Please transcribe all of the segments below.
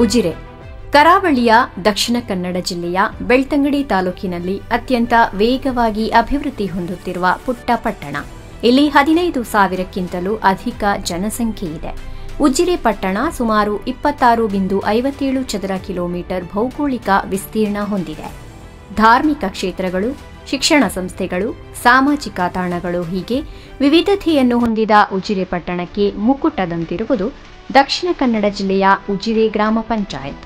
ಉಜಿರೆ ಕರಾವಳಿಯ ದಕ್ಷಿಣ ಕನ್ನಡ ಜಿಲ್ಲೆಯ ಬೆಳ್ತಂಗಡಿ ತಾಲೂಕಿನಲ್ಲಿ ಅತ್ಯಂತ ವೇಗವಾಗಿ ಅಭಿವೃದ್ಧಿ ಹೊಂದುತ್ತಿರುವ ಪುಟ್ಟ ಪಟ್ಟಣ. ಇಲ್ಲಿ 15,000ಕ್ಕಿಂತಲೂ ಅಧಿಕ ಜನಸಂಖ್ಯೆ ಇದೆ. ಉಜಿರೆ ಪಟ್ಟಣ ಸುಮಾರು 26.57 ಚದರ ಕಿಲೋಮೀಟರ್ ಭೌಗೋಳಿಕ ವಿಸ್ತೀರ್ಣ ಹೊಂದಿದೆ. ಧಾರ್ಮಿಕ ಕ್ಷೇತ್ರಗಳು, ಶಿಕ್ಷಣ ಸಂಸ್ಥೆಗಳು, ಸಾಮಾಜಿಕ ತಾಣಗಳು ಹೀಗೆ ವಿವಿಧತೆಯನ್ನು ಹೊಂದಿದ ಉಜಿರೆ ಪಟ್ಟಣಕ್ಕೆ ಮುಕುಟದಂತಿರುವುದು ದಕ್ಷಿಣ ಕನ್ನಡ ಜಿಲ್ಲೆಯ ಉಜಿರೆ ಗ್ರಾಮ ಪಂಚಾಯತ್.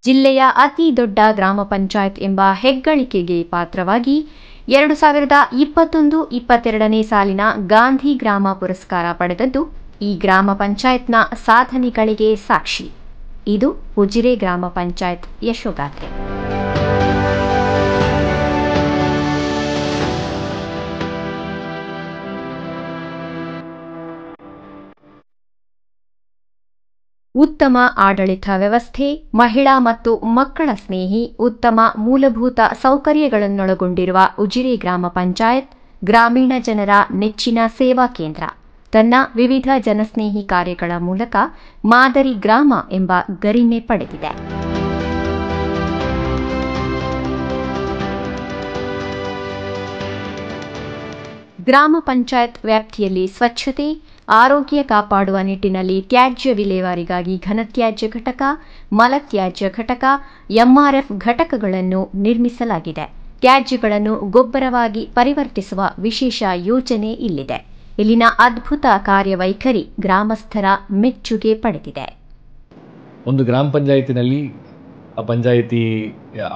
ಜಿಲ್ಲೆಯ ಅತಿ ದೊಡ್ಡ ಗ್ರಾಮ ಪಂಚಾಯತ್ ಎಂಬ ಹೆಗ್ಗಳಿಕೆಗೆ ಪಾತ್ರವಾಗಿ 2021-22ನೇ ಸಾಲಿನ ಗಾಂಧಿ ಗ್ರಾಮ ಪುರಸ್ಕಾರ ಪಡೆದದ್ದು ಈ ಗ್ರಾಮ ಪಂಚಾಯತ್ನ ಸಾಧನೆಗಳಿಗೆ ಸಾಕ್ಷಿ. ಇದು ಉಜಿರೆ ಗ್ರಾಮ ಪಂಚಾಯತ್ ಯಶೋಗಾಥೆ. ಉತ್ತಮ ಆಡಳಿತ ವ್ಯವಸ್ಥೆ, ಮಹಿಳಾ ಮತ್ತು ಮಕ್ಕಳ ಸ್ನೇಹಿ, ಉತ್ತಮ ಮೂಲಭೂತ ಸೌಕರ್ಯಗಳನ್ನೊಳಗೊಂಡಿರುವ ಉಜಿರೆ ಗ್ರಾಮ ಪಂಚಾಯತ್ ಗ್ರಾಮೀಣ ಜನರ ನೆಚ್ಚಿನ ಸೇವಾ ಕೇಂದ್ರ. ತನ್ನ ವಿವಿಧ ಜನಸ್ನೇಹಿ ಕಾರ್ಯಗಳ ಮೂಲಕ ಮಾದರಿ ಗ್ರಾಮ ಎಂಬ ಗರಿಮೆ ಪಡೆದಿದೆ. ಗ್ರಾಮ ಪಂಚಾಯತ್ ವ್ಯಾಪ್ತಿಯಲ್ಲಿ ಸ್ವಚ್ಛತೆ, ಆರೋಗ್ಯ ಕಾಪಾಡುವ ನಿಟ್ಟಿನಲ್ಲಿ ತ್ಯಾಜ್ಯ ವಿಲೇವಾರಿಗಾಗಿ ಘನತ್ಯಾಜ್ಯ ಘಟಕ, ಮಲತ್ಯಾಜ್ಯ ಘಟಕ, ಎಂಆರ್ಎಫ್ ಘಟಕಗಳನ್ನು ನಿರ್ಮಿಸಲಾಗಿದೆ. ತ್ಯಾಜ್ಯಗಳನ್ನು ಗೊಬ್ಬರವಾಗಿ ಪರಿವರ್ತಿಸುವ ವಿಶೇಷ ಯೋಜನೆ ಇಲ್ಲಿದೆ. ಇಲ್ಲಿನ ಅದ್ಭುತ ಕಾರ್ಯವೈಖರಿ ಗ್ರಾಮಸ್ಥರ ಮೆಚ್ಚುಗೆ ಪಡೆದಿದೆ. ಒಂದು ಗ್ರಾಮ ಪಂಚಾಯಿತಿನಲ್ಲಿ ಆ ಪಂಚಾಯಿತಿ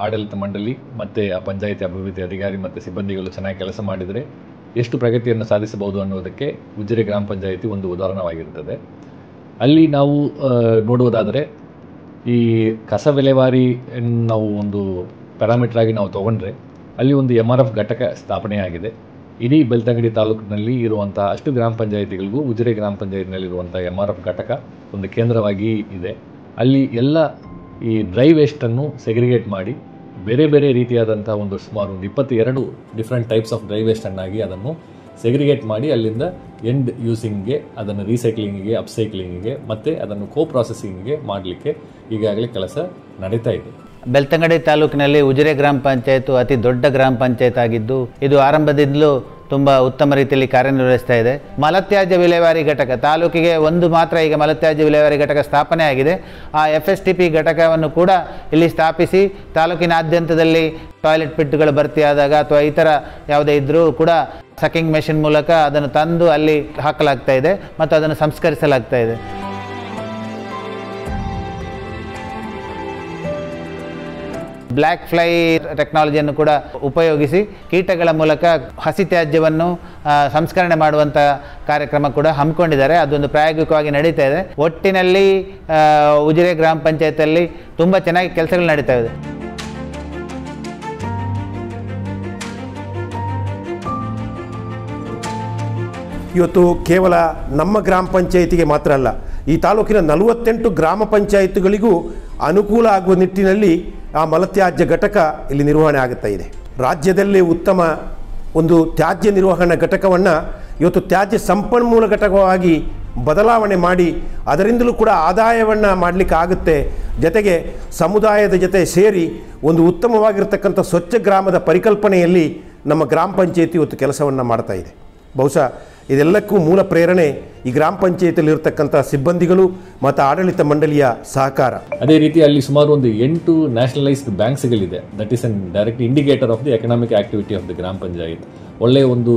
ಆಡಳಿತ ಮಂಡಳಿ ಮತ್ತು ಆ ಪಂಚಾಯಿತಿ ಅಭಿವೃದ್ಧಿ ಅಧಿಕಾರಿ ಮತ್ತು ಸಿಬ್ಬಂದಿಗಳು ಚೆನ್ನಾಗಿ ಕೆಲಸ ಮಾಡಿದರೆ ಎಷ್ಟು ಪ್ರಗತಿಯನ್ನು ಸಾಧಿಸಬಹುದು ಅನ್ನೋದಕ್ಕೆ ಉಜಿರೆ ಗ್ರಾಮ ಪಂಚಾಯಿತಿ ಒಂದು ಉದಾಹರಣವಾಗಿರುತ್ತದೆ. ಅಲ್ಲಿ ನಾವು ನೋಡುವುದಾದರೆ ಈ ಕಸ ವಿಲೇವಾರಿ ನಾವು ಒಂದು ಪ್ಯಾರಾಮೀಟರ್ ಆಗಿ ನಾವು ತೊಗೊಂಡ್ರೆ ಅಲ್ಲಿ ಒಂದು MRF ಘಟಕ ಸ್ಥಾಪನೆಯಾಗಿದೆ. ಇಡೀ ಬೆಳ್ತಂಗಡಿ ತಾಲೂಕಿನಲ್ಲಿ ಇರುವಂಥ ಅಷ್ಟು ಗ್ರಾಮ ಪಂಚಾಯಿತಿಗಳಿಗೂ ಉಜಿರೆ ಗ್ರಾಮ ಪಂಚಾಯಿತಿನಲ್ಲಿರುವಂಥ MRF ಘಟಕ ಒಂದು ಕೇಂದ್ರವಾಗಿ ಇದೆ. ಅಲ್ಲಿ ಎಲ್ಲ ಈ ಡ್ರೈ ವೇಸ್ಟನ್ನು ಸೆಗ್ರಿಗೇಟ್ ಮಾಡಿ ಬೇರೆ ಬೇರೆ ರೀತಿಯಾದಂಥ ಸುಮಾರು 22 ಡಿಫ್ರೆಂಟ್ ಟೈಪ್ಸ್ ಆಫ್ ಡ್ರೈ ವೇಸ್ಟನ್ನಾಗಿ ಅದನ್ನು ಸೆಗ್ರಿಗೇಟ್ ಮಾಡಿ ಅಲ್ಲಿಂದ ಎಂಡ್ ಯೂಸಿಂಗ್ಗೆ, ಅದನ್ನು ರೀಸೈಕ್ಲಿಂಗಿಗೆ, ಅಪ್ಸೈಕ್ಲಿಂಗಿಗೆ ಮತ್ತು ಅದನ್ನು ಪ್ರೊಸೆಸಿಂಗಿಗೆ ಮಾಡಲಿಕ್ಕೆ ಈಗಾಗಲೇ ಕೆಲಸ ನಡೀತಾ ಇದೆ. ಬೆಳ್ತಂಗಡಿ ತಾಲೂಕಿನಲ್ಲಿ ಉಜಿರೆ ಗ್ರಾಮ ಪಂಚಾಯತ್ ಅತಿ ದೊಡ್ಡ ಗ್ರಾಮ ಪಂಚಾಯತ್ ಆಗಿದ್ದು ಇದು ಆರಂಭದಿಂದಲೂ ತುಂಬ ಉತ್ತಮ ರೀತಿಯಲ್ಲಿ ಕಾರ್ಯನಿರ್ವಹಿಸ್ತಾ ಇದೆ. ಮಲತ್ಯಾಜ್ಯ ವಿಲೇವಾರಿ ಘಟಕ ತಾಲೂಕಿಗೆ ಒಂದು ಮಾತ್ರ ಈಗ ಮಲತ್ಯಾಜ್ಯ ವಿಲೇವಾರಿ ಘಟಕ ಸ್ಥಾಪನೆ ಆಗಿದೆ. ಆ FSTP ಘಟಕವನ್ನು ಕೂಡ ಇಲ್ಲಿ ಸ್ಥಾಪಿಸಿ ತಾಲೂಕಿನಾದ್ಯಂತದಲ್ಲಿ ಟಾಯ್ಲೆಟ್ ಪಿಟ್ಗಳು ಭರ್ತಿಯಾದಾಗ ಅಥವಾ ಈ ಥರ ಯಾವುದೇ ಇದ್ದರೂ ಕೂಡ ಸಕಿಂಗ್ ಮೆಷಿನ್ ಮೂಲಕ ಅದನ್ನು ತಂದು ಅಲ್ಲಿ ಹಾಕಲಾಗ್ತಾ ಇದೆ ಮತ್ತು ಅದನ್ನು ಸಂಸ್ಕರಿಸಲಾಗ್ತಾ ಇದೆ. ಬ್ಲ್ಯಾಕ್ ಫ್ಲೈ ಟೆಕ್ನಾಲಜಿಯನ್ನು ಕೂಡ ಉಪಯೋಗಿಸಿ ಕೀಟಗಳ ಮೂಲಕ ಹಸಿ ತ್ಯಾಜ್ಯವನ್ನು ಸಂಸ್ಕರಣೆ ಮಾಡುವಂಥ ಕಾರ್ಯಕ್ರಮ ಕೂಡ ಹಮ್ಮಿಕೊಂಡಿದ್ದಾರೆ. ಅದೊಂದು ಪ್ರಾಯೋಗಿಕವಾಗಿ ನಡೀತಾ ಇದೆ. ಒಟ್ಟಿನಲ್ಲಿ ಉಜಿರೆ ಗ್ರಾಮ ಪಂಚಾಯತಲ್ಲಿ ತುಂಬ ಚೆನ್ನಾಗಿ ಕೆಲಸಗಳು ನಡೀತಾ ಇದೆ. ಇವತ್ತು ಕೇವಲ ನಮ್ಮ ಗ್ರಾಮ ಪಂಚಾಯಿತಿಗೆ ಮಾತ್ರ ಅಲ್ಲ, ಈ ತಾಲೂಕಿನ 48 ಗ್ರಾಮ ಪಂಚಾಯಿತಿಗಳಿಗೂ ಅನುಕೂಲ ಆಗುವ ನಿಟ್ಟಿನಲ್ಲಿ ಆ ಮಲತ್ಯಾಜ್ಯ ಘಟಕ ಇಲ್ಲಿ ನಿರ್ವಹಣೆ ಆಗುತ್ತಾ ಇದೆ. ರಾಜ್ಯದಲ್ಲಿ ಉತ್ತಮ ಒಂದು ತ್ಯಾಜ್ಯ ನಿರ್ವಹಣಾ ಘಟಕವನ್ನು ಇವತ್ತು ತ್ಯಾಜ್ಯ ಸಂಪನ್ಮೂಲ ಘಟಕವಾಗಿ ಬದಲಾವಣೆ ಮಾಡಿ ಅದರಿಂದಲೂ ಕೂಡ ಆದಾಯವನ್ನು ಮಾಡಲಿಕ್ಕೆ ಆಗುತ್ತೆ. ಜೊತೆಗೆ ಸಮುದಾಯದ ಜೊತೆ ಸೇರಿ ಒಂದು ಉತ್ತಮವಾಗಿರ್ತಕ್ಕಂಥ ಸ್ವಚ್ಛ ಗ್ರಾಮದ ಪರಿಕಲ್ಪನೆಯಲ್ಲಿ ನಮ್ಮ ಗ್ರಾಮ ಪಂಚಾಯಿತಿ ಇವತ್ತು ಕೆಲಸವನ್ನು ಮಾಡ್ತಾ ಇದೆ. ಬಹುಶಃ ಇದೆಲ್ಲಕ್ಕೂ ಮೂಲ ಪ್ರೇರಣೆ ಈ ಗ್ರಾಮ ಪಂಚಾಯಿತಿಯಲ್ಲಿರ್ತಕ್ಕಂಥ ಸಿಬ್ಬಂದಿಗಳು ಮತ್ತು ಆಡಳಿತ ಮಂಡಳಿಯ ಸಹಕಾರ. ಅದೇ ರೀತಿ ಅಲ್ಲಿ ಸುಮಾರು ಒಂದು 8 ನ್ಯಾಷನಲೈಸ್ಡ್ ಬ್ಯಾಂಕ್ಸ್ಗಳಿದೆ. That is indirect indicator of the economic activity of the ಗ್ರಾಮ ಪಂಚಾಯತ್. ಒಳ್ಳೆಯ ಒಂದು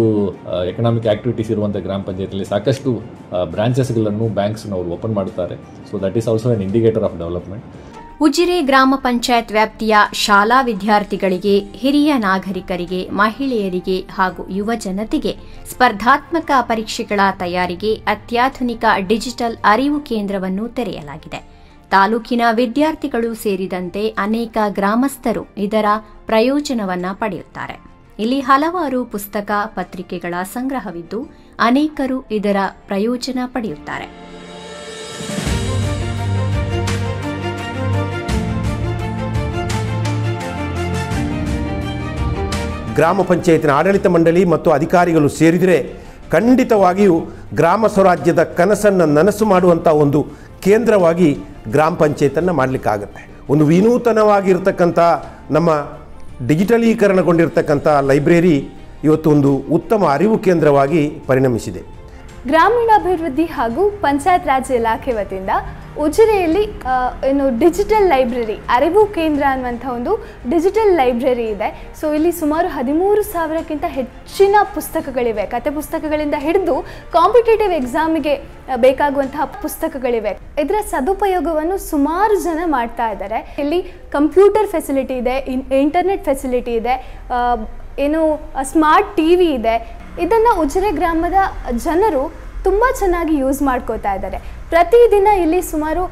ಎಕನಾಮಿಕ್ ಆಕ್ಟಿವಿಟೀಸ್ ಇರುವಂಥ ಗ್ರಾಮ ಪಂಚಾಯತಿಯಲ್ಲಿ ಸಾಕಷ್ಟು ಬ್ರಾಂಚಸ್ಗಳನ್ನು ಬ್ಯಾಂಕ್ಸ್ನವರು ಓಪನ್ ಮಾಡುತ್ತಾರೆ. So that is also an indicator of development. Ujire ಗ್ರಾಮ ಪಂಚಾಯತ್ ವ್ಯಾಪ್ತಿಯ ಶಾಲಾ ವಿದ್ಯಾರ್ಥಿಗಳಿಗೆ, ಹಿರಿಯ ನಾಗರಿಕರಿಗೆ, ಮಹಿಳೆಯರಿಗೆ ಹಾಗೂ ಯುವ ಜನತೆಗೆ ಸ್ಪರ್ಧಾತ್ಮಕ ಪರೀಕ್ಷೆಗಳ ತಯಾರಿಗೆ ಅತ್ಯಾಧುನಿಕ ಡಿಜಿಟಲ್ ಅರಿವು ಕೇಂದ್ರವನ್ನು ತೆರೆಯಲಾಗಿದೆ. ತಾಲೂಕಿನ ವಿದ್ಯಾರ್ಥಿಗಳು ಸೇರಿದಂತೆ ಅನೇಕ ಗ್ರಾಮಸ್ಥರು ಇದರ ಪ್ರಯೋಜನವನ್ನು ಪಡೆಯುತ್ತಾರೆ. ಇಲ್ಲಿ ಹಲವಾರು ಪುಸ್ತಕ, ಪತ್ರಿಕೆಗಳ ಸಂಗ್ರಹವಿದ್ದು ಅನೇಕರು ಇದರ ಪ್ರಯೋಜನ ಪಡೆಯುತ್ತಾರೆ. ಗ್ರಾಮ ಪಂಚಾಯತಿನ ಆಡಳಿತ ಮಂಡಳಿ ಮತ್ತು ಅಧಿಕಾರಿಗಳು ಸೇರಿದರೆ ಖಂಡಿತವಾಗಿಯೂ ಗ್ರಾಮ ಸ್ವರಾಜ್ಯದ ಕನಸನ್ನು ನನಸು ಮಾಡುವಂಥ ಒಂದು ಕೇಂದ್ರವಾಗಿ ಗ್ರಾಮ ಪಂಚಾಯತನ್ನು ಮಾಡಲಿಕ್ಕಾಗತ್ತೆ. ಒಂದು ವಿನೂತನವಾಗಿರ್ತಕ್ಕಂಥ ನಮ್ಮ ಡಿಜಿಟಲೀಕರಣಗೊಂಡಿರ್ತಕ್ಕಂಥ ಲೈಬ್ರರಿ ಇವತ್ತು ಒಂದು ಉತ್ತಮ ಅರಿವು ಕೇಂದ್ರವಾಗಿ ಪರಿಣಮಿಸಿದೆ. ಗ್ರಾಮೀಣಾಭಿವೃದ್ಧಿ ಹಾಗೂ ಪಂಚಾಯತ್ ರಾಜ್ ಇಲಾಖೆ ವತಿಯಿಂದ ಉಜಿರೆಯಲ್ಲಿ ಡಿಜಿಟಲ್ ಲೈಬ್ರರಿ ಅರಿವು ಕೇಂದ್ರ ಅನ್ನುವಂಥ ಒಂದು ಡಿಜಿಟಲ್ ಲೈಬ್ರರಿ ಇದೆ. ಸೊ ಇಲ್ಲಿ ಸುಮಾರು 13,000ಕ್ಕಿಂತ ಹೆಚ್ಚಿನ ಪುಸ್ತಕಗಳಿವೆ. ಕತೆ ಪುಸ್ತಕಗಳಿಂದ ಹಿಡಿದು ಕಾಂಪಿಟೇಟಿವ್ ಎಕ್ಸಾಮಿಗೆ ಬೇಕಾಗುವಂತಹ ಪುಸ್ತಕಗಳಿವೆ. ಇದರ ಸದುಪಯೋಗವನ್ನು ಸುಮಾರು ಜನ ಮಾಡ್ತಾ ಇದ್ದಾರೆ. ಇಲ್ಲಿ ಕಂಪ್ಯೂಟರ್ ಫೆಸಿಲಿಟಿ ಇದೆ, ಇಂಟರ್ನೆಟ್ ಫೆಸಿಲಿಟಿ ಇದೆ, ಸ್ಮಾರ್ಟ್ ಟಿವಿ ಇದೆ. ಇದನ್ನು ಉಜಿರೆ ಗ್ರಾಮದ ಜನರು ತುಂಬ ಚೆನ್ನಾಗಿ ಯೂಸ್ ಮಾಡ್ಕೋತಾ ಇದ್ದಾರೆ. ಪ್ರತಿದಿನ ಇಲ್ಲಿ ಸುಮಾರು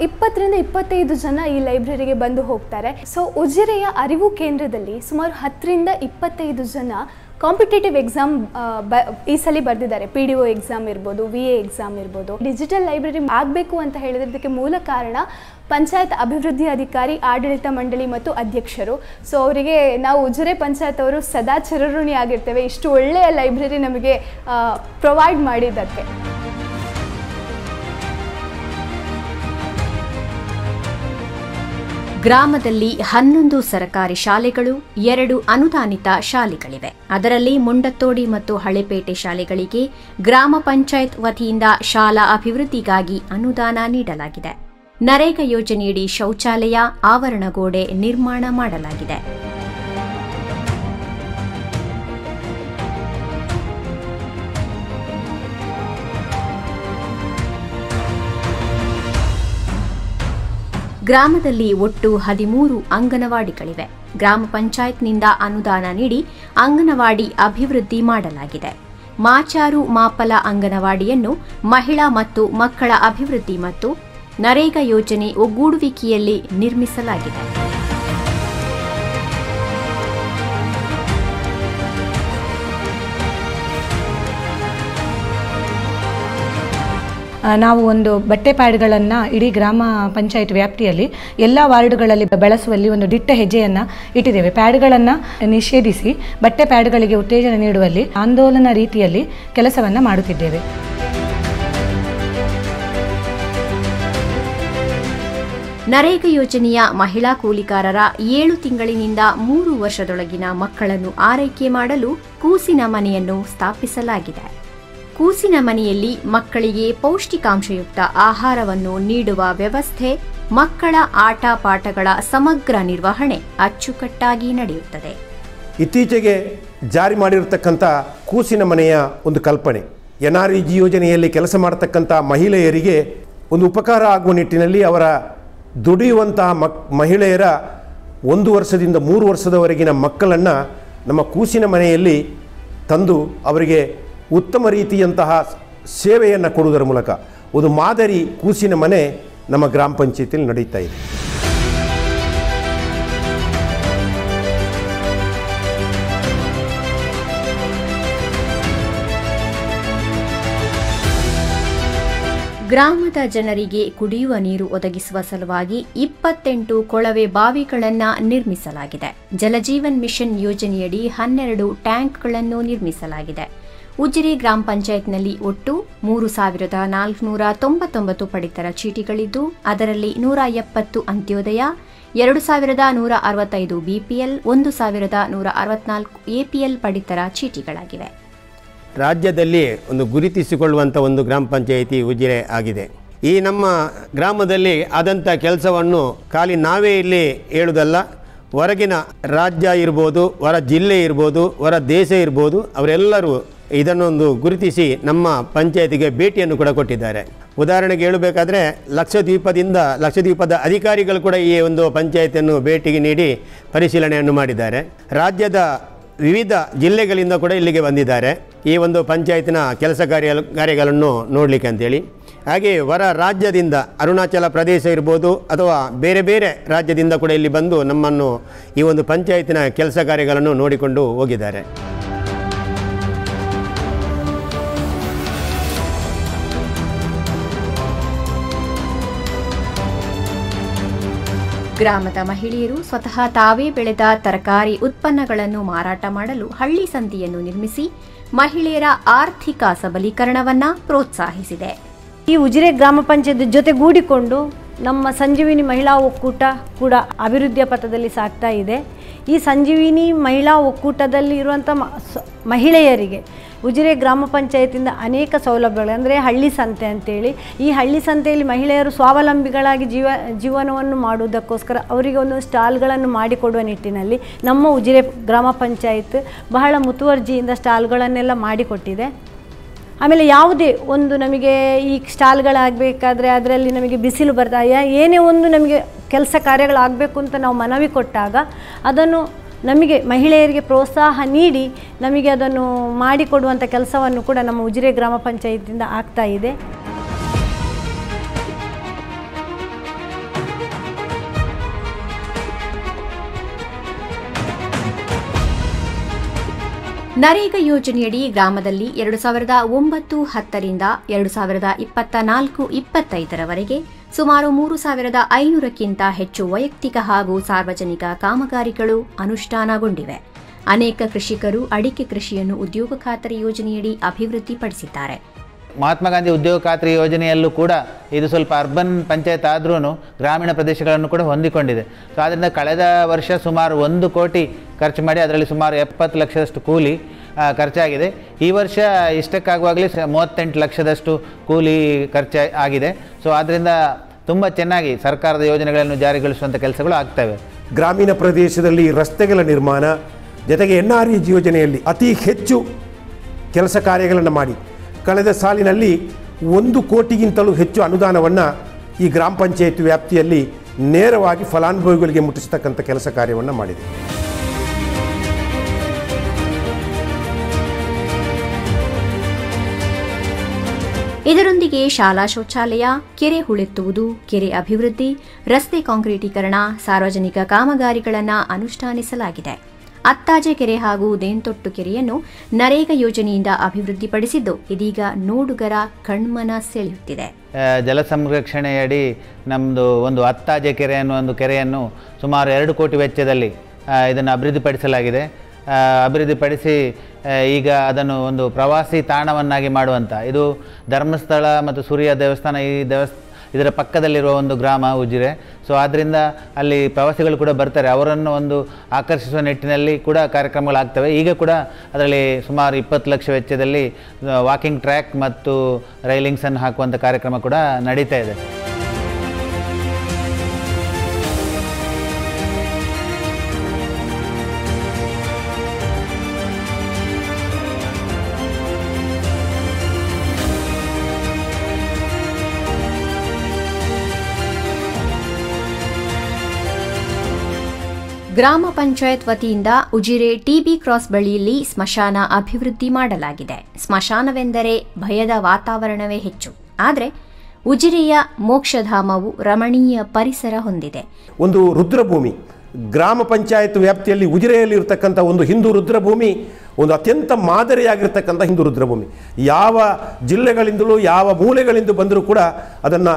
20 ರಿಂದ 25 ಜನ ಈ ಲೈಬ್ರರಿಗೆ ಬಂದು ಹೋಗ್ತಾರೆ. ಸೊ ಉಜಿರೆಯ ಅರಿವು ಕೇಂದ್ರದಲ್ಲಿ ಸುಮಾರು 10 ರಿಂದ 25 ಜನ ಕಾಂಪಿಟೇಟಿವ್ ಎಕ್ಸಾಮ್ ಈ ಸಲ ಬರೆದಿದ್ದಾರೆ. PDO ಎಕ್ಸಾಮ್ ಇರ್ಬೋದು, VA ಎಕ್ಸಾಮ್ ಇರ್ಬೋದು. ಡಿಜಿಟಲ್ ಲೈಬ್ರರಿ ಆಗಬೇಕು ಅಂತ ಹೇಳಿದ್ರದಕ್ಕೆ ಮೂಲ ಕಾರಣ ಪಂಚಾಯತ್ ಅಭಿವೃದ್ಧಿ ಅಧಿಕಾರಿ, ಆಡಳಿತ ಮಂಡಳಿ ಮತ್ತು ಅಧ್ಯಕ್ಷರು. ಸೊ ಅವರಿಗೆ ನಾವು ಉಜಿರೆ ಪಂಚಾಯತ್ ಅವರು ಸದಾ ಚಿರಋಣಿ ಆಗಿರ್ತೇವೆ ಇಷ್ಟು ಒಳ್ಳೆಯ ಲೈಬ್ರರಿ ನಮಗೆ ಪ್ರೊವೈಡ್ ಮಾಡಿದ್ದಕ್ಕೆ. ಗ್ರಾಮದಲ್ಲಿ 11 ಸರ್ಕಾರಿ ಶಾಲೆಗಳು, 2 ಅನುದಾನಿತ ಶಾಲೆಗಳಿವೆ. ಅದರಲ್ಲಿ ಮುಂಡತ್ತೋಡಿ ಮತ್ತು ಹಳೆಪೇಟೆ ಶಾಲೆಗಳಿಗೆ ಗ್ರಾಮ ಪಂಚಾಯತ್ ವತಿಯಿಂದ ಶಾಲಾ ಅಭಿವೃದ್ಧಿಗಾಗಿ ಅನುದಾನ ನೀಡಲಾಗಿದೆ. ನರೇಗಾ ಯೋಜನೆಯಡಿ ಶೌಚಾಲಯ, ಆವರಣ ಗೋಡೆ ನಿರ್ಮಾಣ ಮಾಡಲಾಗಿದೆ. ಗ್ರಾಮದಲ್ಲಿ ಒಟ್ಟು 13 ಅಂಗನವಾಡಿಗಳಿವೆ. ಗ್ರಾಮ ಪಂಚಾಯತ್ನಿಂದ ಅನುದಾನ ನೀಡಿ ಅಂಗನವಾಡಿ ಅಭಿವೃದ್ಧಿ ಮಾಡಲಾಗಿದೆ. ಮಾಚಾರು ಮಾಪಲ ಅಂಗನವಾಡಿಯನ್ನು ಮಹಿಳಾ ಮತ್ತು ಮಕ್ಕಳ ಅಭಿವೃದ್ಧಿ ಮತ್ತು ನರೇಗಾ ಯೋಜನೆ ಒಗ್ಗೂಡುವಿಕೆಯಲ್ಲಿ ನಿರ್ಮಿಸಲಾಗಿದೆ. ನಾವು ಒಂದು ಬಟ್ಟೆ ಪ್ಯಾಡ್ಗಳನ್ನು ಇಡೀ ಗ್ರಾಮ ಪಂಚಾಯತ್ ವ್ಯಾಪ್ತಿಯಲ್ಲಿ ಎಲ್ಲ ವಾರ್ಡುಗಳಲ್ಲಿ ಬಳಸುವಲ್ಲಿ ಒಂದು ದಿಟ್ಟ ಹೆಜ್ಜೆಯನ್ನು ಇಟ್ಟಿದ್ದೇವೆ. ಪ್ಯಾಡ್ಗಳನ್ನು ನಿಷೇಧಿಸಿ ಬಟ್ಟೆ ಪ್ಯಾಡ್ಗಳಿಗೆ ಉತ್ತೇಜನ ನೀಡುವಲ್ಲಿ ಆಂದೋಲನ ರೀತಿಯಲ್ಲಿ ಕೆಲಸವನ್ನು ಮಾಡುತ್ತಿದ್ದೇವೆ. ನರೇಗಾ ಯೋಜನೆಯ ಮಹಿಳಾ ಕೂಲಿಕಾರರ 7 ತಿಂಗಳಿನಿಂದ 3 ವರ್ಷದೊಳಗಿನ ಮಕ್ಕಳನ್ನು ಆರೈಕೆ ಮಾಡಲು ಕೂಸಿನ ಮನೆಯನ್ನು ಸ್ಥಾಪಿಸಲಾಗಿದೆ. ಕೂಸಿನ ಮನೆಯಲ್ಲಿ ಮಕ್ಕಳಿಗೆ ಪೌಷ್ಟಿಕಾಂಶಯುಕ್ತ ಆಹಾರವನ್ನು ನೀಡುವ ವ್ಯವಸ್ಥೆ, ಮಕ್ಕಳ ಆಟ ಪಾಠಗಳ ಸಮಗ್ರ ನಿರ್ವಹಣೆ ಅಚ್ಚುಕಟ್ಟಾಗಿ ನಡೆಯುತ್ತದೆ. ಇತ್ತೀಚೆಗೆ ಜಾರಿ ಮಾಡಿರತಕ್ಕಂಥ ಕೂಸಿನ ಮನೆಯ ಒಂದು ಕಲ್ಪನೆ NREG ಯೋಜನೆಯಲ್ಲಿ ಕೆಲಸ ಮಾಡತಕ್ಕಂಥ ಮಹಿಳೆಯರಿಗೆ ಒಂದು ಉಪಕಾರ ಆಗುವ ನಿಟ್ಟಿನಲ್ಲಿ ಅವರ ದುಡಿಯುವಂತಹ ಮಹಿಳೆಯರ 1 ವರ್ಷದಿಂದ 3 ವರ್ಷದವರೆಗಿನ ಮಕ್ಕಳನ್ನು ನಮ್ಮ ಕೂಸಿನ ಮನೆಯಲ್ಲಿ ತಂದು ಅವರಿಗೆ ಉತ್ತಮ ರೀತಿಯಂತಹ ಸೇವೆಯನ್ನು ಕೊಡುವುದರ ಮೂಲಕ ಒಂದು ಮಾದರಿ ಕೂಸಿನ ಮನೆ ನಮ್ಮ ಗ್ರಾಮ ಪಂಚಾಯತಿಯಲ್ಲಿ ನಡೀತಾ ಇದೆ. ಗ್ರಾಮದ ಜನರಿಗೆ ಕುಡಿಯುವ ನೀರು ಒದಗಿಸುವ ಸಲುವಾಗಿ 28 ಕೊಳವೆ ಬಾವಿಗಳನ್ನು ನಿರ್ಮಿಸಲಾಗಿದೆ. ಜಲಜೀವನ್ ಮಿಷನ್ ಯೋಜನೆಯಡಿ 12 ಟ್ಯಾಂಕ್ಗಳನ್ನು ನಿರ್ಮಿಸಲಾಗಿದೆ. ಉಜಿರೆ ಗ್ರಾಮ ಪಂಚಾಯತ್ನಲ್ಲಿ ಒಟ್ಟು 3,499 ಪಡಿತರ ಚೀಟಿಗಳಿದ್ದು ಅದರಲ್ಲಿ 170 ಅಂತ್ಯೋದಯ, 2,165 BPL, 1,164 APL ಪಡಿತರ ಚೀಟಿಗಳಾಗಿವೆ. ರಾಜ್ಯದಲ್ಲಿ ಒಂದು ಗುರುತಿಸಿಕೊಳ್ಳುವಂಥ ಒಂದು ಗ್ರಾಮ ಪಂಚಾಯಿತಿ ಉಜಿರೆ ಆಗಿದೆ. ಈ ನಮ್ಮ ಗ್ರಾಮದಲ್ಲಿ ಆದಂಥ ಕೆಲಸವನ್ನು ಖಾಲಿ ನಾವೇ ಇಲ್ಲಿ ಹೇಳುವುದಲ್ಲ, ಹೊರಗಿನ ರಾಜ್ಯ ಇರ್ಬೋದು, ಹೊರ ಜಿಲ್ಲೆ ಇರ್ಬೋದು, ಹೊರ ದೇಶ ಇರ್ಬೋದು, ಅವರೆಲ್ಲರೂ ಇದನ್ನೊಂದು ಗುರುತಿಸಿ ನಮ್ಮ ಪಂಚಾಯತಿಗೆ ಭೇಟಿಯನ್ನು ಕೂಡ ಕೊಟ್ಟಿದ್ದಾರೆ. ಉದಾಹರಣೆಗೆ ಹೇಳಬೇಕಾದ್ರೆ ಲಕ್ಷದ್ವೀಪದ ಅಧಿಕಾರಿಗಳು ಕೂಡ ಈ ಒಂದು ಪಂಚಾಯತಿಯನ್ನು ಭೇಟಿಗೆ ನೀಡಿ ಪರಿಶೀಲನೆಯನ್ನು ಮಾಡಿದ್ದಾರೆ. ರಾಜ್ಯದ ವಿವಿಧ ಜಿಲ್ಲೆಗಳಿಂದ ಕೂಡ ಇಲ್ಲಿಗೆ ಬಂದಿದ್ದಾರೆ ಈ ಒಂದು ಪಂಚಾಯತಿನ ಕೆಲಸ ಕಾರ್ಯಗಳನ್ನು ನೋಡಲಿಕ್ಕೆ ಅಂತೇಳಿ. ಹಾಗೆ ಹೊರ ರಾಜ್ಯದಿಂದ ಅರುಣಾಚಲ ಪ್ರದೇಶ ಇರ್ಬೋದು ಅಥವಾ ಬೇರೆ ಬೇರೆ ರಾಜ್ಯದಿಂದ ಕೂಡ ಇಲ್ಲಿ ಬಂದು ನಮ್ಮನ್ನು ಈ ಒಂದು ಪಂಚಾಯತಿನ ಕೆಲಸ ಕಾರ್ಯಗಳನ್ನು ನೋಡಿಕೊಂಡು ಹೋಗಿದ್ದಾರೆ. ಗ್ರಾಮದ ಮಹಿಳೆಯರು ಸ್ವತಃ ತಾವೇ ಬೆಳೆದ ತರಕಾರಿ ಉತ್ಪನ್ನಗಳನ್ನು ಮಾರಾಟ ಮಾಡಲು ಹಳ್ಳಿ ಸಂತೆಯನ್ನು ನಿರ್ಮಿಸಿ ಮಹಿಳೆಯರ ಆರ್ಥಿಕ ಸಬಲೀಕರಣವನ್ನ ಪ್ರೋತ್ಸಾಹಿಸಿದೆ. ಈ ಉಜಿರೆ ಗ್ರಾಮ ಪಂಚಾಯತ್ ಜೊತೆಗೂಡಿಕೊಂಡು ನಮ್ಮ ಸಂಜೀವಿನಿ ಮಹಿಳಾ ಒಕ್ಕೂಟ ಕೂಡ ಅಭಿವೃದ್ಧಿಯ ಪಥದಲ್ಲಿ ಸಾಗ್ತಾ ಇದೆ. ಈ ಸಂಜೀವಿನಿ ಮಹಿಳಾ ಒಕ್ಕೂಟದಲ್ಲಿ ಇರುವಂಥ ಮಹಿಳೆಯರಿಗೆ ಉಜಿರೆ ಗ್ರಾಮ ಪಂಚಾಯತಿಂದ ಅನೇಕ ಸೌಲಭ್ಯಗಳು, ಅಂದರೆ ಹಳ್ಳಿ ಸಂತೆ ಅಂತೇಳಿ, ಈ ಹಳ್ಳಿ ಸಂತೆಯಲ್ಲಿ ಮಹಿಳೆಯರು ಸ್ವಾವಲಂಬಿಗಳಾಗಿ ಜೀವನವನ್ನು ಮಾಡುವುದಕ್ಕೋಸ್ಕರ ಅವರಿಗೆ ಒಂದು ಸ್ಟಾಲ್ಗಳನ್ನು ಮಾಡಿಕೊಡುವ ನಿಟ್ಟಿನಲ್ಲಿ ನಮ್ಮ ಉಜಿರೆ ಗ್ರಾಮ ಪಂಚಾಯತ್ ಬಹಳ ಮುತುವರ್ಜಿಯಿಂದ ಸ್ಟಾಲ್ಗಳನ್ನೆಲ್ಲ ಮಾಡಿಕೊಟ್ಟಿದೆ. ಆಮೇಲೆ ಯಾವುದೇ ಒಂದು ನಮಗೆ ಈ ಸ್ಟಾಲ್ಗಳಾಗಬೇಕಾದ್ರೆ ಅದರಲ್ಲಿ ನಮಗೆ ಬಿಸಿಲು ಬರ್ತಾ ಏನೇ ಒಂದು ನಮಗೆ ಕೆಲಸ ಕಾರ್ಯಗಳಾಗಬೇಕು ಅಂತ ನಾವು ಮನವಿ ಕೊಟ್ಟಾಗ ಅದನ್ನು ನಮಗೆ ಮಹಿಳೆಯರಿಗೆ ಪ್ರೋತ್ಸಾಹ ನೀಡಿ ನಮಗೆ ಅದನ್ನು ಮಾಡಿಕೊಡುವಂಥ ಕೆಲಸವನ್ನು ಕೂಡ ನಮ್ಮ ಉಜಿರೆ ಗ್ರಾಮ ಪಂಚಾಯತಿಂದ ಆಗ್ತಾ ಇದೆ. ನರೇಗಾ ಯೋಜನೆಯಡಿ ಗ್ರಾಮದಲ್ಲಿ 2009-10ರಿಂದ 2024-25ರವರೆಗೆ ಸುಮಾರು 3,500ಕ್ಕಿಂತ ಹೆಚ್ಚು ವೈಯಕ್ತಿಕ ಹಾಗೂ ಸಾರ್ವಜನಿಕ ಕಾಮಗಾರಿಗಳು ಅನುಷ್ಠಾನಗೊಂಡಿವೆ. ಅನೇಕ ಕೃಷಿಕರು ಅಡಿಕೆ ಕೃಷಿಯನ್ನು ಉದ್ಯೋಗ ಖಾತರಿ ಯೋಜನೆಯಡಿ ಅಭಿವೃದ್ಧಿಪಡಿಸಿದ್ದಾರೆ. ಮಹಾತ್ಮ ಗಾಂಧಿ ಉದ್ಯೋಗ ಖಾತ್ರಿ ಯೋಜನೆಯಲ್ಲೂ ಕೂಡ ಇದು ಸ್ವಲ್ಪ ಅರ್ಬನ್ ಪಂಚಾಯತ್ ಆದ್ರೂ ಗ್ರಾಮೀಣ ಪ್ರದೇಶಗಳನ್ನು ಕೂಡ ಹೊಂದಿಕೊಂಡಿದೆ. ಸೊ ಆದ್ದರಿಂದ ಕಳೆದ ವರ್ಷ ಸುಮಾರು 1 ಕೋಟಿ ಖರ್ಚು ಮಾಡಿ ಅದರಲ್ಲಿ ಸುಮಾರು 70 ಲಕ್ಷದಷ್ಟು ಕೂಲಿ ಖರ್ಚಾಗಿದೆ. ಈ ವರ್ಷ ಇಷ್ಟಕ್ಕಾಗುವಾಗಲೇ 38 ಲಕ್ಷದಷ್ಟು ಕೂಲಿ ಖರ್ಚು ಆಗಿದೆ. ಸೊ ಆದ್ದರಿಂದ ತುಂಬ ಚೆನ್ನಾಗಿ ಸರ್ಕಾರದ ಯೋಜನೆಗಳನ್ನು ಜಾರಿಗೊಳಿಸುವಂಥ ಕೆಲಸಗಳು ಆಗ್ತವೆ. ಗ್ರಾಮೀಣ ಪ್ರದೇಶದಲ್ಲಿ ರಸ್ತೆಗಳ ನಿರ್ಮಾಣ ಜೊತೆಗೆ NREG ಯೋಜನೆಯಲ್ಲಿ ಅತಿ ಹೆಚ್ಚು ಕೆಲಸ ಕಾರ್ಯಗಳನ್ನು ಮಾಡಿ ಕಳೆದ ಸಾಲಿನಲ್ಲಿ 1 ಕೋಟಿಗಿಂತಲೂ ಹೆಚ್ಚು ಅನುದಾನವನ್ನು ಈ ಗ್ರಾಮ ಪಂಚಾಯತ್ ವ್ಯಾಪ್ತಿಯಲ್ಲಿ ನೇರವಾಗಿ ಫಲಾನುಭವಿಗಳಿಗೆ ಮುಟ್ಟಿಸತಕ್ಕಂಥ ಕೆಲಸ ಕಾರ್ಯವನ್ನು ಮಾಡಿದೆ. ಇದರೊಂದಿಗೆ ಶಾಲಾ ಶೌಚಾಲಯ, ಕೆರೆ ಹೂಳೆತ್ತುವುದು, ಕೆರೆ ಅಭಿವೃದ್ಧಿ, ರಸ್ತೆ ಕಾಂಕ್ರೀಟೀಕರಣ, ಸಾರ್ವಜನಿಕ ಕಾಮಗಾರಿಗಳನ್ನು ಅನುಷ್ಠಾನಿಸಲಾಗಿದೆ. ಅತ್ತಾಜೆ ಕೆರೆ ಹಾಗೂ ದೇಂತೊಟ್ಟು ಕೆರೆಯನ್ನು ನರೇಗಾ ಯೋಜನೆಯಿಂದ ಅಭಿವೃದ್ಧಿಪಡಿಸಿದ್ದು ಇದೀಗ ನೋಡುಗರ ಕಣ್ಮನ ಸೆಳೆಯುತ್ತಿದೆ. ಜಲ ಸಂರಕ್ಷಣೆಯಡಿ ನಮ್ಮದು ಒಂದು ಅತ್ತಾಜೆ ಕೆರೆ ಅನ್ನೋ ಒಂದು ಕೆರೆಯನ್ನು ಸುಮಾರು 2 ಕೋಟಿ ವೆಚ್ಚದಲ್ಲಿ ಇದನ್ನು ಅಭಿವೃದ್ಧಿಪಡಿಸಲಾಗಿದೆ. ಅಭಿವೃದ್ಧಿಪಡಿಸಿ ಈಗ ಅದನ್ನು ಒಂದು ಪ್ರವಾಸಿ ತಾಣವನ್ನಾಗಿ ಮಾಡುವಂಥ, ಇದು ಧರ್ಮಸ್ಥಳ ಮತ್ತು ಸೂರ್ಯ ದೇವಸ್ಥಾನ ಇದರ ಪಕ್ಕದಲ್ಲಿರುವ ಒಂದು ಗ್ರಾಮ ಉಜಿರೆ. ಸೊ ಆದ್ದರಿಂದ ಅಲ್ಲಿ ಪ್ರವಾಸಿಗಳು ಕೂಡ ಬರ್ತಾರೆ. ಅವರನ್ನು ಒಂದು ಆಕರ್ಷಿಸುವ ನಿಟ್ಟಿನಲ್ಲಿ ಕೂಡ ಕಾರ್ಯಕ್ರಮಗಳಾಗ್ತವೆ. ಈಗ ಕೂಡ ಅದರಲ್ಲಿ ಸುಮಾರು 20 ಲಕ್ಷ ವೆಚ್ಚದಲ್ಲಿ ವಾಕಿಂಗ್ ಟ್ರ್ಯಾಕ್ ಮತ್ತು ರೈಲಿಂಗ್ಸನ್ನು ಹಾಕುವಂಥ ಕಾರ್ಯಕ್ರಮ ಕೂಡ ನಡೀತಾ ಇದೆ. ಗ್ರಾಮ ಪಂಚಾಯತ್ ವತಿಯಿಂದ ಉಜಿರೆ ಟಿಬಿ ಕ್ರಾಸ್ ಬಳಿಯಲ್ಲಿ ಸ್ಮಶಾನ ಅಭಿವೃದ್ಧಿ ಮಾಡಲಾಗಿದೆ. ಸ್ಮಶಾನವೆಂದರೆ ಭಯದ ವಾತಾವರಣವೇ ಹೆಚ್ಚು. ಆದರೆ ಉಜಿರೆಯ ಮೋಕ್ಷಧಾಮವು ರಮಣೀಯ ಪರಿಸರ ಹೊಂದಿದೆ. ಒಂದು ರುದ್ರಭೂಮಿ ಗ್ರಾಮ ಪಂಚಾಯತ್ ವ್ಯಾಪ್ತಿಯಲ್ಲಿ ಉಜಿರೆಯಲ್ಲಿ ಇರತಕ್ಕಂಥ ಒಂದು ಹಿಂದೂ ರುದ್ರಭೂಮಿ ಒಂದು ಅತ್ಯಂತ ಮಾದರಿಯಾಗಿರ್ತಕ್ಕಂಥ ಹಿಂದೂ ರುದ್ರಭೂಮಿ. ಯಾವ ಜಿಲ್ಲೆಗಳಿಂದಲೂ ಯಾವ ಮೂಲೆಗಳಿಂದ ಬಂದರೂ ಕೂಡ ಅದನ್ನು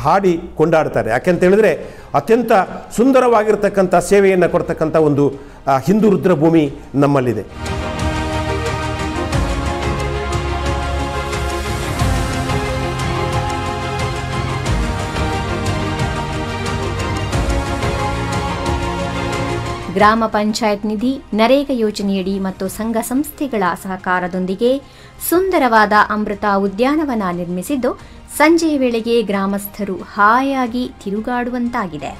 ಹಾಡಿ ಕೊಂಡಾಡ್ತಾರೆ. ಯಾಕೆಂತ ಹೇಳಿದ್ರೆ ಅತ್ಯಂತ ಸುಂದರವಾಗಿರ್ತಕ್ಕಂಥ ಸೇವೆಯನ್ನು ಕೊಡ್ತಕ್ಕಂಥ ಒಂದು ಹಿಂದೂ ರುದ್ರಭೂಮಿ ನಮ್ಮಲ್ಲಿದೆ. ಗ್ರಾಮ ಪಂಚಾಯತ್ ನಿಧಿ, ನರೇಗಾ ಯೋಜನೆಯಡಿ ಮತ್ತು ಸಂಘ ಸಂಸ್ಥೆಗಳ ಸಹಕಾರದೊಂದಿಗೆ ಸುಂದರವಾದ ಅಮೃತ ಉದ್ಯಾನವನ ನಿರ್ಮಿಸಿದ್ದು ಸಂಜೆಯ ವೇಳೆಗೆ ಗ್ರಾಮಸ್ಥರು ಹಾಯಾಗಿ ತಿರುಗಾಡುವಂತಾಗಿದೆ.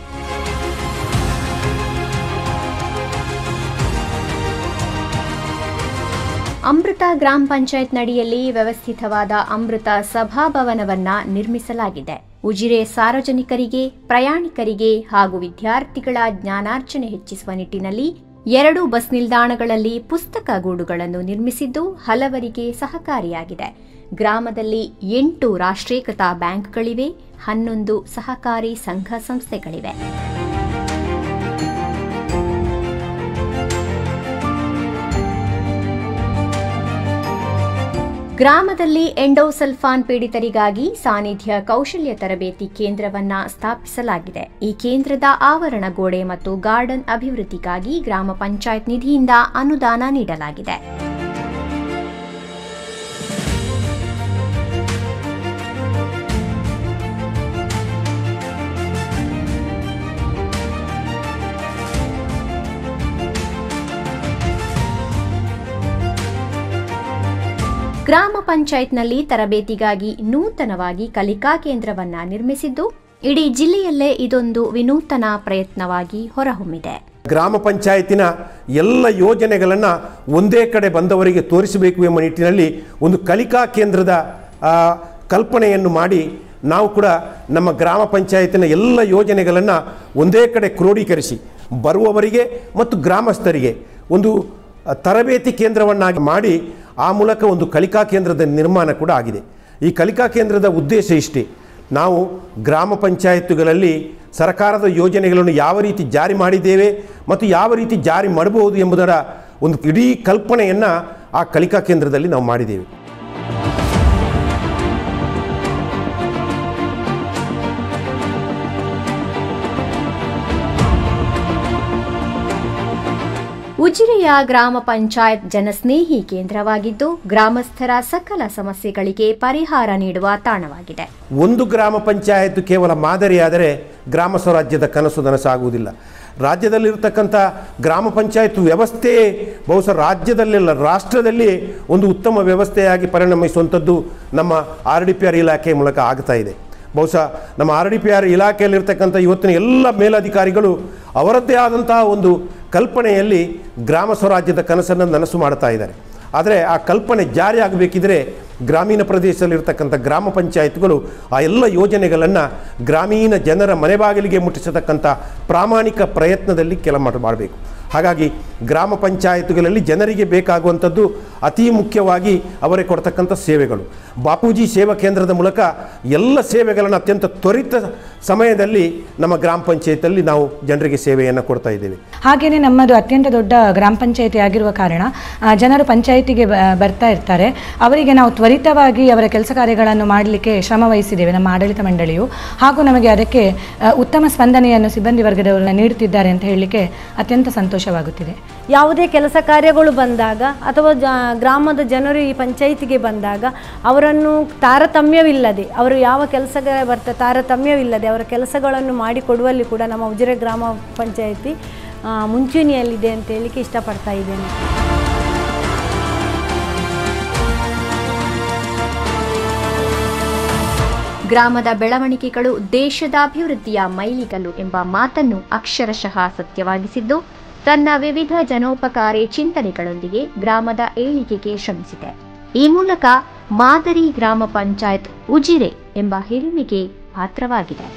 ಅಮೃತ ಗ್ರಾಮ ಪಂಚಾಯತ್ ನಡಿಯಲ್ಲಿ ವ್ಯವಸ್ಥಿತವಾದ ಅಮೃತ ಸಭಾಭವನವನ್ನ ನಿರ್ಮಿಸಲಾಗಿದೆ. ಉಜಿರೆ ಸಾರ್ವಜನಿಕರಿಗೆ, ಪ್ರಯಾಣಿಕರಿಗೆ ಹಾಗೂ ವಿದ್ಯಾರ್ಥಿಗಳ ಜ್ಞಾನಾರ್ಜನೆ ಹೆಚ್ಚಿಸುವ ನಿಟ್ಟಿನಲ್ಲಿ 2 ಬಸ್ ನಿಲ್ದಾಣಗಳಲ್ಲಿ ಪುಸ್ತಕ ಗೂಡುಗಳನ್ನು ನಿರ್ಮಿಸಿದ್ದು ಹಲವರಿಗೆ ಸಹಕಾರಿಯಾಗಿದೆ. ಗ್ರಾಮದಲ್ಲಿ 8 ರಾಷ್ಟ್ರೀಕೃತ ಬ್ಯಾಂಕ್ಗಳಿವೆ, 11 ಸಹಕಾರಿ ಸಂಘ ಸಂಸ್ಥೆಗಳಿವೆ. ಗ್ರಾಮದಲ್ಲಿ ಎಂಡೋಸಲ್ಫಾನ್ ಪೀಡಿತರಿಗಾಗಿ ಸಾನ್ನಿಧ್ಯ ಕೌಶಲ್ಯ ತರಬೇತಿ ಕೇಂದ್ರವನ್ನ ಸ್ಥಾಪಿಸಲಾಗಿದೆ. ಈ ಕೇಂದ್ರದ ಆವರಣ ಗೋಡೆ ಮತ್ತು ಗಾರ್ಡನ್ ಅಭಿವೃದ್ಧಿಗಾಗಿ ಗ್ರಾಮ ಪಂಚಾಯತ್ ನಿಧಿಯಿಂದ ಅನುದಾನ ನೀಡಲಾಗಿದೆ. ಗ್ರಾಮ ಪಂಚಾಯತ್ನಲ್ಲಿ ತರಬೇತಿಗಾಗಿ ನೂತನವಾಗಿ ಕಲಿಕಾ ಕೇಂದ್ರವನ್ನ ನಿರ್ಮಿಸಿದ್ದು, ಇಡೀ ಜಿಲ್ಲೆಯಲ್ಲೇ ಇದೊಂದು ವಿನೂತನ ಪ್ರಯತ್ನವಾಗಿ ಹೊರಹೊಮ್ಮಿದೆ. ಗ್ರಾಮ ಪಂಚಾಯತಿನ ಎಲ್ಲ ಯೋಜನೆಗಳನ್ನು ಒಂದೇ ಕಡೆ ಬಂದವರಿಗೆ ತೋರಿಸಬೇಕು ಎಂಬ ನಿಟ್ಟಿನಲ್ಲಿ ಒಂದು ಕಲಿಕಾ ಕೇಂದ್ರದ ಕಲ್ಪನೆಯನ್ನು ಮಾಡಿ ನಾವು ಕೂಡ ನಮ್ಮ ಗ್ರಾಮ ಪಂಚಾಯತಿನ ಎಲ್ಲ ಯೋಜನೆಗಳನ್ನು ಒಂದೇ ಕಡೆ ಕ್ರೋಢೀಕರಿಸಿ ಬರುವವರಿಗೆ ಮತ್ತು ಗ್ರಾಮಸ್ಥರಿಗೆ ಒಂದು ತರಬೇತಿ ಕೇಂದ್ರವನ್ನಾಗಿ ಮಾಡಿ ಆ ಮೂಲಕ ಒಂದು ಕಲಿಕಾ ಕೇಂದ್ರದ ನಿರ್ಮಾಣ ಕೂಡ ಆಗಿದೆ. ಈ ಕಲಿಕಾ ಕೇಂದ್ರದ ಉದ್ದೇಶ ಇಷ್ಟೇ, ನಾವು ಗ್ರಾಮ ಪಂಚಾಯತ್ಗಳಲ್ಲಿ ಸರ್ಕಾರದ ಯೋಜನೆಗಳನ್ನು ಯಾವ ರೀತಿ ಜಾರಿ ಮಾಡಿದ್ದೇವೆ ಮತ್ತು ಯಾವ ರೀತಿ ಜಾರಿ ಮಾಡಬಹುದು ಎಂಬುದರ ಒಂದು ಇಡೀ ಕಲ್ಪನೆಯನ್ನು ಆ ಕಲಿಕಾ ಕೇಂದ್ರದಲ್ಲಿ ನಾವು ಮಾಡಿದ್ದೇವೆ. ಉಜಿರೆಯ ಗ್ರಾಮ ಪಂಚಾಯತ್ ಜನಸ್ನೇಹಿ ಕೇಂದ್ರವಾಗಿದ್ದು, ಗ್ರಾಮಸ್ಥರ ಸಕಲ ಸಮಸ್ಯೆಗಳಿಗೆ ಪರಿಹಾರ ನೀಡುವ ತಾಣವಾಗಿದೆ. ಒಂದು ಗ್ರಾಮ ಪಂಚಾಯತ್ ಕೇವಲ ಮಾದರಿಯಾದರೆ ಗ್ರಾಮ ಸ್ವರಾಜ್ಯದ ಕನಸು ನನಸಾಗುವುದಿಲ್ಲ. ರಾಜ್ಯದಲ್ಲಿರ್ತಕ್ಕಂಥ ಗ್ರಾಮ ಪಂಚಾಯತ್ ವ್ಯವಸ್ಥೆ ಬಹುಶಃ ರಾಜ್ಯದಲ್ಲೆಲ್ಲ ರಾಷ್ಟ್ರದಲ್ಲಿ ಒಂದು ಉತ್ತಮ ವ್ಯವಸ್ಥೆಯಾಗಿ ಪರಿಣಮಿಸುವಂಥದ್ದು ನಮ್ಮ RDPR ಇಲಾಖೆ ಮೂಲಕ ಆಗ್ತಾ ಇದೆ. ಬಹುಶಃ ನಮ್ಮ RDPR ಇಲಾಖೆಯಲ್ಲಿರ್ತಕ್ಕಂಥ ಇವತ್ತಿನ ಎಲ್ಲ ಮೇಲಧಿಕಾರಿಗಳು ಅವರದ್ದೇ ಆದಂತಹ ಒಂದು ಕಲ್ಪನೆಯಲ್ಲಿ ಗ್ರಾಮ ಸ್ವರಾಜ್ಯದ ಕನಸನ್ನು ನನಸು ಮಾಡ್ತಾ ಇದ್ದಾರೆ. ಆದರೆ ಆ ಕಲ್ಪನೆ ಜಾರಿಯಾಗಬೇಕಿದ್ರೆ ಗ್ರಾಮೀಣ ಪ್ರದೇಶದಲ್ಲಿರ್ತಕ್ಕಂಥ ಗ್ರಾಮ ಪಂಚಾಯತ್ಗಳು ಆ ಎಲ್ಲ ಯೋಜನೆಗಳನ್ನು ಗ್ರಾಮೀಣ ಜನರ ಮನೆ ಬಾಗಿಲಿಗೆ ಮುಟ್ಟಿಸತಕ್ಕಂಥ ಪ್ರಾಮಾಣಿಕ ಪ್ರಯತ್ನದಲ್ಲಿ ಮಾಡಬೇಕು. ಹಾಗಾಗಿ ಗ್ರಾಮ ಪಂಚಾಯತ್ಗಳಲ್ಲಿ ಜನರಿಗೆ ಬೇಕಾಗುವಂಥದ್ದು ಅತಿ ಮುಖ್ಯವಾಗಿ ಅವರೇ ಕೊಡ್ತಕ್ಕಂಥ ಸೇವೆಗಳು. ಬಾಪೂಜಿ ಸೇವಾ ಕೇಂದ್ರದ ಮೂಲಕ ಎಲ್ಲ ಸೇವೆಗಳನ್ನು ಅತ್ಯಂತ ತ್ವರಿತ ಸಮಯದಲ್ಲಿ ನಮ್ಮ ಗ್ರಾಮ ಪಂಚಾಯತಲ್ಲಿ ನಾವು ಜನರಿಗೆ ಸೇವೆಯನ್ನು ಕೊಡ್ತಾ ಇದ್ದೇವೆ. ಹಾಗೆಯೇ ನಮ್ಮದು ಅತ್ಯಂತ ದೊಡ್ಡ ಗ್ರಾಮ ಪಂಚಾಯತಿ ಆಗಿರುವ ಕಾರಣ ಜನರು ಪಂಚಾಯಿತಿಗೆ ಬರ್ತಾ ಇರ್ತಾರೆ. ಅವರಿಗೆ ನಾವು ತ್ವರಿತವಾಗಿ ಅವರ ಕೆಲಸ ಕಾರ್ಯಗಳನ್ನು ಮಾಡಲಿಕ್ಕೆ ಶ್ರಮ ವಹಿಸಿದ್ದೇವೆ ನಮ್ಮ ಆಡಳಿತ ಮಂಡಳಿಯು. ಹಾಗೂ ನಮಗೆ ಅದಕ್ಕೆ ಉತ್ತಮ ಸ್ಪಂದನೆಯನ್ನು ಸಿಬ್ಬಂದಿ ವರ್ಗದವರು ನೀಡುತ್ತಿದ್ದಾರೆ ಅಂತ ಹೇಳಲಿಕ್ಕೆ ಅತ್ಯಂತ ಸಂತೋಷವಾಗುತ್ತಿದೆ. ಯಾವುದೇ ಕೆಲಸ ಕಾರ್ಯಗಳು ಬಂದಾಗ ಅಥವಾ ಗ್ರಾಮದ ಜನರು ಈ ಪಂಚಾಯಿತಿಗೆ ಬಂದಾಗ ಅವರನ್ನು ತಾರತಮ್ಯವಿಲ್ಲದೆ, ಅವರು ಯಾವ ಕೆಲಸಕ್ಕೆ ತಾರತಮ್ಯವಿಲ್ಲದೆ ಅವರ ಕೆಲಸಗಳನ್ನು ಮಾಡಿಕೊಡುವಲ್ಲಿ ಕೂಡ ನಮ್ಮ ಉಜಿರೆ ಗ್ರಾಮ ಪಂಚಾಯಿತಿ ಮುಂಚೂಣಿಯಲ್ಲಿದೆ ಅಂತ ಹೇಳಲಿಕ್ಕೆ ಇಷ್ಟಪಡ್ತಾ ಇದ್ದೇನೆ. ಗ್ರಾಮದ ಬೆಳವಣಿಗೆಗಳು ದೇಶದ ಅಭಿವೃದ್ಧಿಯ ಮೈಲಿಗಲ್ಲು ಎಂಬ ಮಾತನ್ನು ಅಕ್ಷರಶಃ ಸತ್ಯವಾಗಿಸಿದ್ದು, ತನ್ನ ವಿವಿಧ ಜನೋಪಕಾರಿ ಚಿಂತನೆಗಳೊಂದಿಗೆ ಗ್ರಾಮದ ಏಳಿಗೆಗೆ ಶ್ರಮಿಸಿದೆ. ಈ ಮೂಲಕ ಮಾದರಿ ಗ್ರಾಮ ಪಂಚಾಯತ್ ಉಜಿರೆ ಎಂಬ ಹಿರಿಮೆಗೆ ಪಾತ್ರವಾಗಿದೆ.